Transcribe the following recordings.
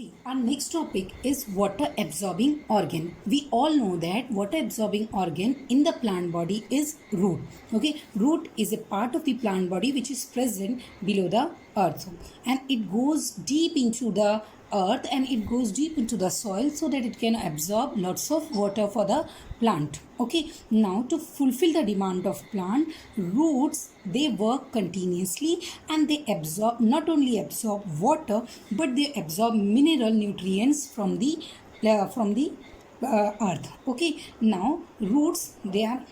See, our next topic is water absorbing organ. We all know that water absorbing organ in the plant body is root. Okay, root is a part of the plant body which is present below the earth, and it goes deep into the earth and it goes deep into the soil so that it can absorb lots of water for the plant. Okay, now to fulfill the demand of plant, roots, they work continuously and they absorb, not only absorb water, but they absorb mineral nutrients from the earth. Okay, now roots, they are,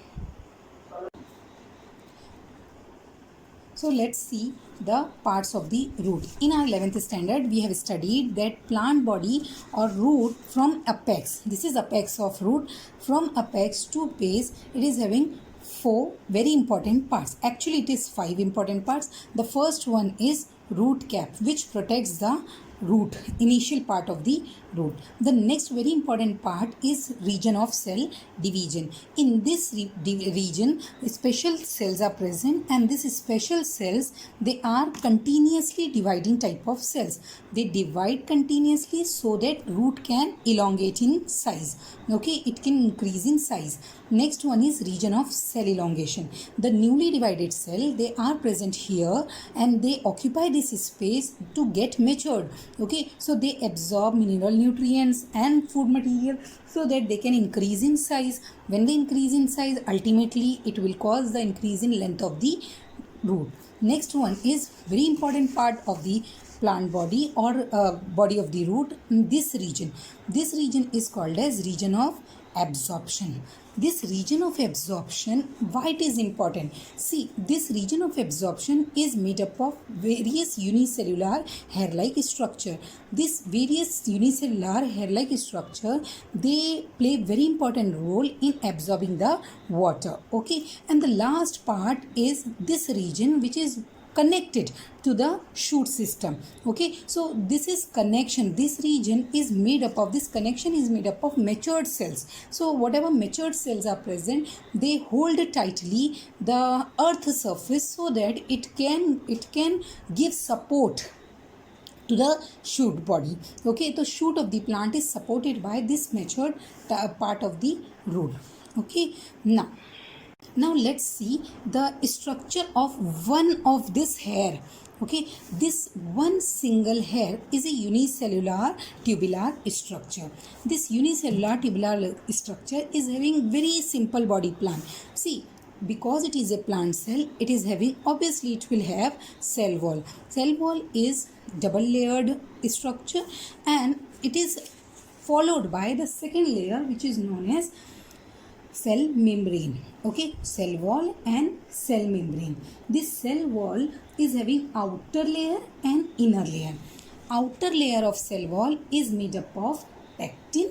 so let's see the parts of the root. In our 11th standard, we have studied that plant body or root from apex. This is apex of root. From apex to base, it is having 4 very important parts. Actually, it is 5 important parts. The first one is root cap, which protects the root, initial part of the root. The next very important part is region of cell division. In this region, special cells are present, and these special cells, they are continuously dividing type of cells. They divide continuously so that root can elongate in size. Okay, it can increase in size. Next one is region of cell elongation. The newly divided cell, they are present here and they occupy this space to get matured. Okay, so they absorb mineral nutrients and food material so that they can increase in size. When they increase in size, ultimately it will cause the increase in length of the root. Next one is very important part of the plant body or body of the root, this region. This region is called as region of absorption. This region of absorption, why it is important? See, this region of absorption is made up of various unicellular hair-like structure. This various unicellular hair-like structure, they play very important role in absorbing the water. Okay, and the last part is this region which is connected to the shoot system. Okay, so this is connection. This region is made up of, this connection is made up of matured cells. So whatever matured cells are present, they hold tightly the earth surface so that it can give support to the shoot body. Okay, the shoot of the plant is supported by this matured part of the root. Okay, now let's see the structure of one of this hair. Okay, this one single hair is a unicellular tubular structure. This unicellular tubular structure is having very simple body plan. See, because it is a plant cell, it is having, obviously it will have cell wall. Cell wall is double layered structure and it is followed by the second layer which is known as cell membrane. Okay, cell wall and cell membrane. This cell wall is having outer layer and inner layer. Outer layer of cell wall is made up of pectin,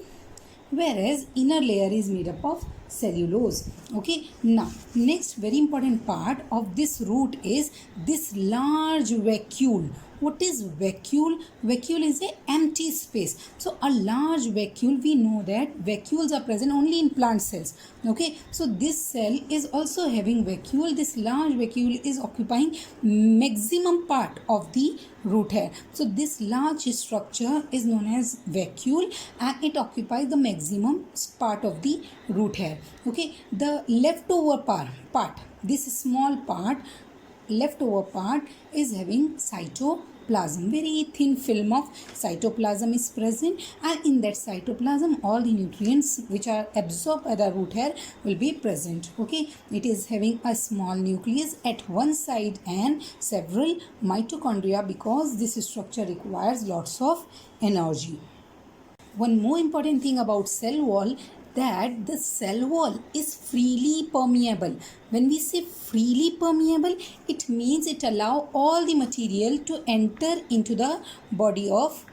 whereas inner layer is made up of cellulose. Okay, now next very important part of this root is this large vacuole. What is vacuole? Vacuole is an empty space. So a large vacuole, we know that vacuoles are present only in plant cells. Okay, so this cell is also having vacuole. This large vacuole is occupying maximum part of the root hair. So this large structure is known as vacuole and it occupies the maximum part of the root hair. Okay, the leftover part, this small part, leftover part is having cytoplasm. Very thin film of cytoplasm is present, and in that cytoplasm all the nutrients which are absorbed by the root hair will be present. Okay, it is having a small nucleus at one side and several mitochondria because this structure requires lots of energy. One more important thing about cell wall, that the cell wall is freely permeable. When we say freely permeable, it means it allows all the material to enter into the body of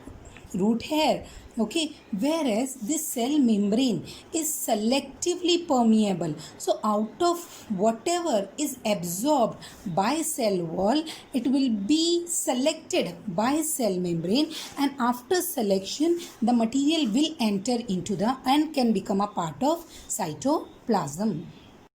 root hair. Okay, whereas this cell membrane is selectively permeable. So out of whatever is absorbed by cell wall, it will be selected by cell membrane, and after selection the material will enter into the and can become a part of cytoplasm.